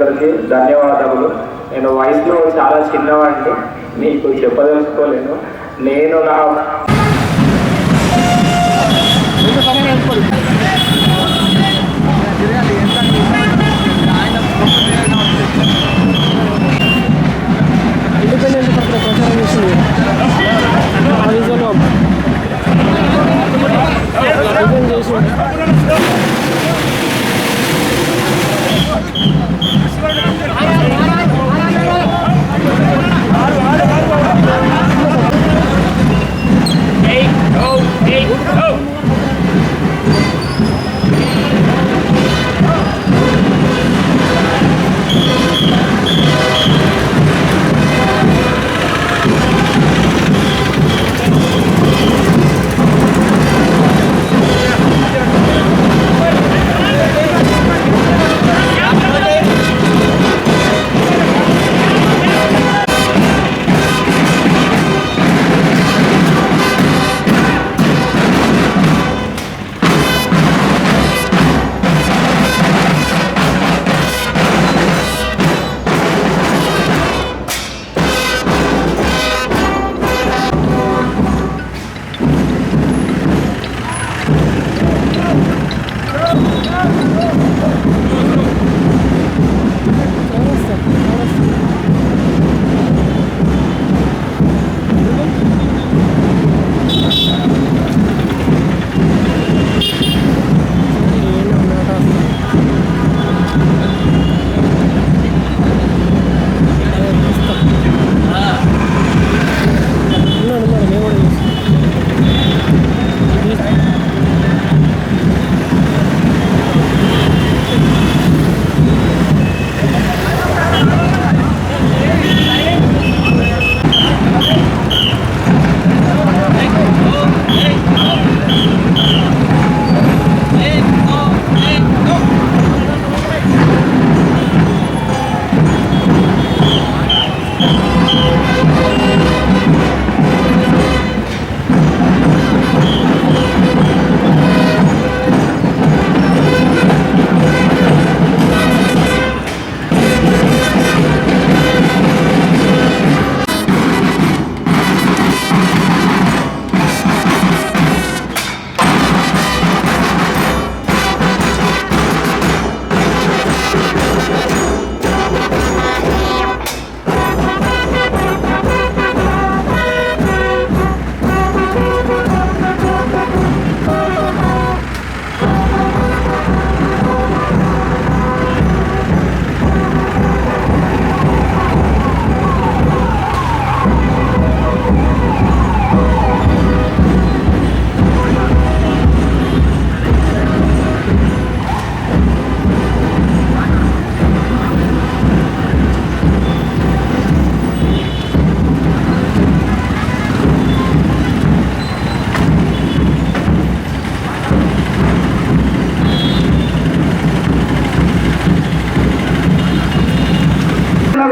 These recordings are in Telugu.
ధన్యవాదములు. నేను వయసులో చాలా చిన్నవాడిని, మీకు చెప్పదలుచుకోలేను. నేను నా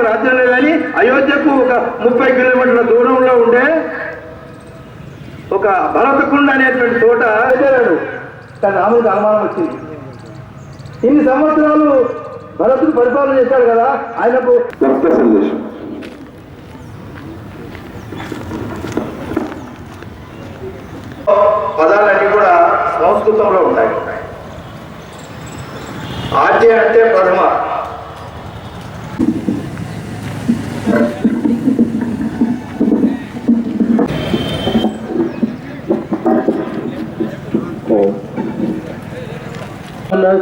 రాజ్యంలో కానీ అయోధ్యకు ఒక 30 కిలోమీటర్ల దూరంలో ఉండే ఒక భరతకుండ అనేటువంటి చోట కానీ రాముడికి అనుమానం వచ్చింది. ఇన్ని సంవత్సరాలు భరతుడు పరిపాలన చేశాడు కదా, ఆయనకు భక్త సందేశం. పదాలన్నీ కూడా సంస్కృతంలో ఉంటాయి. ఆద్య అంటే ప్రథమ,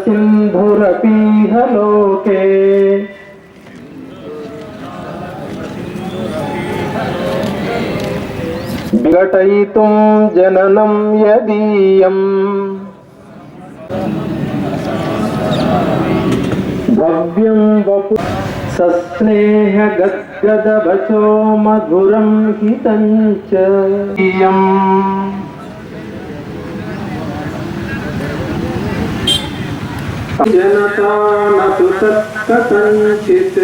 సింధురపీహ లోకే విఘటయితుం జననం యదీయం భవ్యం వపు సస్నేహ గద్గదవచో మధురం హితం చ जनता न तु तत्कथञ्चित्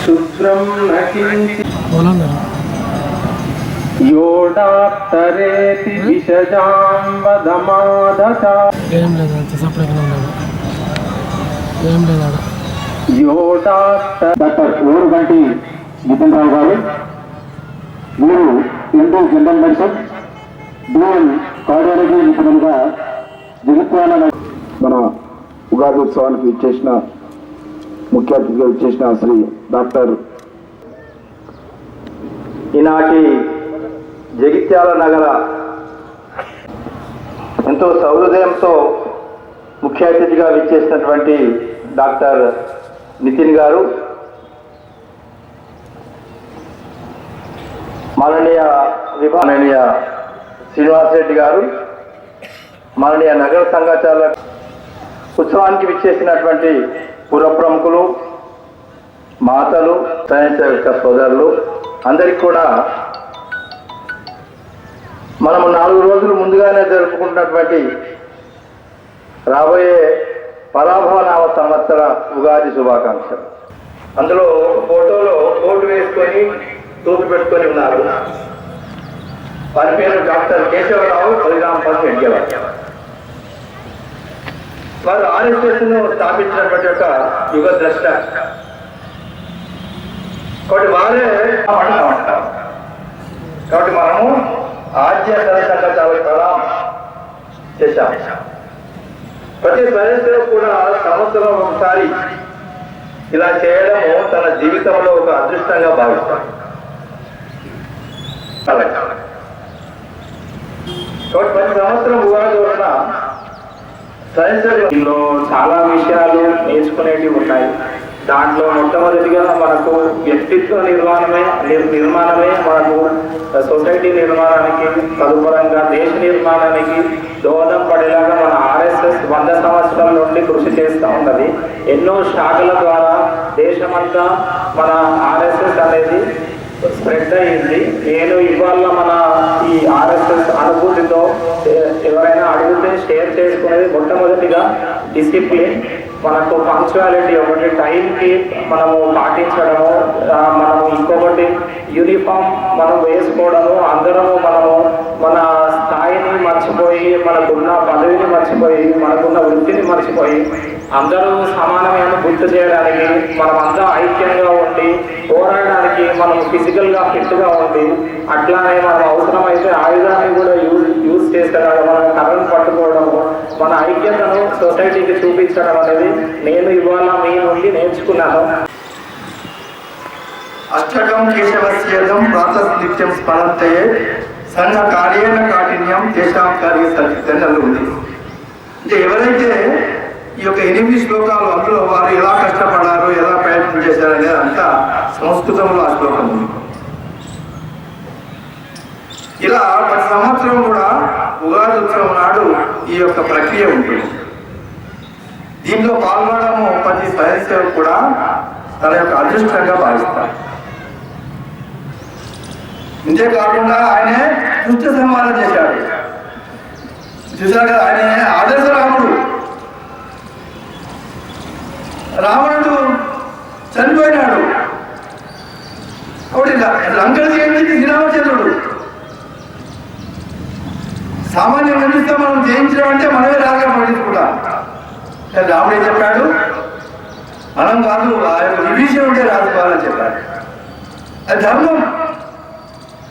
शुभ्रं न किञ्चित् యోడాత్తరేతి విషజాంబదమాదచ ఏం లేదు అంత సపరేట్గా ఉన్నాడు ఏం లేదు ఆడ డాక్టర్ ఓరుగంటి నితిన్ రావు గారు, మీరు ఎంటూ జనరల్ మెడిసిన్ డ్యూయల్ కార్డియాలజీ నిపుణులుగా జగిత్యాల మన ఉగాది ఉత్సవానికి ఇచ్చేసిన ముఖ్య అతిథిగా ఇచ్చేసిన శ్రీ డాక్టర్ ఈనాటి జగిత్యాల నగర ఎంతో సౌహృదయంతో ముఖ్య అతిథిగా విచ్చేసినటువంటి డాక్టర్ నితిన్ గారు, మాననీయ మాననీయ శ్రీనివాస్ రెడ్డి గారు, మాననీయ నగర సంఘాచార ఉత్సవానికి విచ్చేసినటువంటి పుర ప్రముఖులు, మాతలు, స్వయంసేవక సోదరులు అందరికీ కూడా మనము 4 రోజులు ముందుగానే జరుపుకుంటున్నటువంటి రాబోయే పరాభవనామ సంవత్సర ఉగాది శుభాకాంక్షలు. అందులో ఒక ఫోటోలో కోటు వేసుకొని తూపు పెట్టుకొని ఉన్నారు. వారి పేరు డాక్టర్ కేశవరావు బలిరాంపల్లి రెడ్డివారు. వారు RSS ను స్థాపించినటువంటి ఒక యుగ ద్రష్ట. కాబట్టి వారే అంటాం. కాబట్టి మనము ఆద్య సరసంగా చాలా ప్రణామం చేశాం. ప్రతి స్వయంసేవ కూడా సంవత్సరం ఒకసారి ఇలా చేయడము తన జీవితంలో ఒక అదృష్టంగా భావిస్తాడు. కాబట్టి ప్రతి సంవత్సరం ఉగాది రోజున స్వయంసేవలో చాలా విషయాలు నేర్చుకునేవి ఉన్నాయి. దాంట్లో మొట్టమొదటిగా మనకు వ్యక్తిత్వ నిర్మాణమే మనకు సొసైటీ నిర్మాణానికి, తదుపరంగా దేశ నిర్మాణానికి దోహదం పడేలాగా మన RSS 100 సంవత్సరాల నుండి కృషి చేస్తూ ఉన్నది. ఎన్నో శాఖల ద్వారా దేశమంతా మన RSS అనేది స్ప్రెడ్ అయింది. నేను ఇవాళ మన ఈ RSS అనుభూతితో ఎవరైనా అడిగితే షేర్ చేసుకునేది మొట్టమొదటిగా డిసిప్లిన్, మనకు పంక్చువాలిటీ, ఒకటి టైంకి మనము పాటించడము, మనము ఇంకొకటి యూనిఫామ్ మనం వేసుకోవడము, అందరము మనము మన స్థాయిని మర్చిపోయి, మనకున్న పదవిని మర్చిపోయి, మనకున్న వృత్తిని మర్చిపోయి అందరూ సమానమైన గుర్తు చేయడానికి, మనమంతా ఐక్యంగా ఉండి పోరాడడానికి, మనం ఫిజికల్గా ఫిట్గా ఉండి, అట్లానే మనం అవసరమైతే ఆయుధాన్ని కూడా యూజ్ చేసేలాగా మనం కర్రను పట్టుకోవడము, మన ఐక్యతను సొసైటీకి చూపించడం అనేది నేను ఇవాళ మీ నుండి నేర్చుకున్నాను. అష్టకం కేశవస్యేదం ప్రాతస్నిత్యం స్మరంతే సంఘ కార్యేణ కాఠిన్యం దేశాం కార్య సత్యంలో ఉంది. అంటే ఎవరైతే ఈ యొక్క 8 శ్లోకాలు అందులో వారు ఎలా కష్టపడ్డారు, ఎలా ప్రయత్నం చేశారు అనేది అంతా సంస్కృతంలో ఆ శ్లోకం ఉంది. ఇలా ప్రతి సంవత్సరం కూడా ఉగాది ఉత్సవం నాడు ఈ యొక్క ప్రక్రియ ఉంటుంది. దీంట్లో పాల్గొనడము ప్రతి స్వయంసేవకు కూడా తన యొక్క అదృష్టంగా భావిస్తారు. ఇంతేకాకుండా ఆయనే దుష్ట సంహారం చేశాడు. చూశారు కదా, ఆయన ఆదర్శ రాముడు. రావణుడు చనిపోయినాడు. కాబట్టి లంకను జయించింది శ్రీరామచంద్రుడు. సామాన్యంగా చూస్తే మనం జయించడం అంటే మనమే రాగా పడించుకుంటాం. రాముడు ఏం చెప్పాడు? మనం కాదు, ఆ యొక్క విభీషణుడే రాజుకోవాలని చెప్పాడు. అది ధర్మం.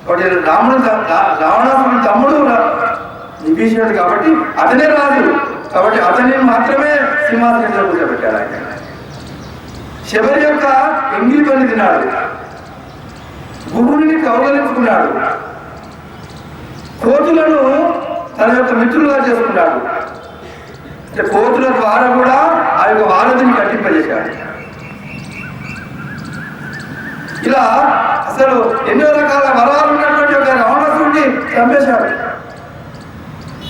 కాబట్టి రావణాసురుడి తమ్ముడు విభీషణుడు కాబట్టి అతనే రాజు. కాబట్టి అతన్ని మాత్రమే సింహాసనంలో కూర్చోబెట్టాడు. ఆయన శబరి యొక్క ఎంగిలి పని తిన్నాడు, గురువుని కౌగలించుకున్నాడు, కోతులను తన యొక్క మిత్రులుగా చేసుకున్నాడు. కోతుల ద్వారా కూడా ఆ యొక్క వారధిని కట్టింపజేశాడు. ఇలా అసలు ఎన్నో రకాల వరాలు ఉన్నటువంటి ఒక రావణాసురుడిని చంపేశాడు.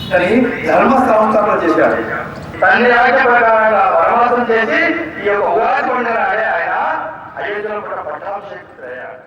కానీ ధర్మ సంస్థాపన చేశాడు. తల్లి రాజ్య ప్రకారంగా వనవాసం చేసి ఈ యొక్క ఉగాది పండుగ ఆయన అయోధ్యలో కూడా పట్టాభిషేకం చేయాలి.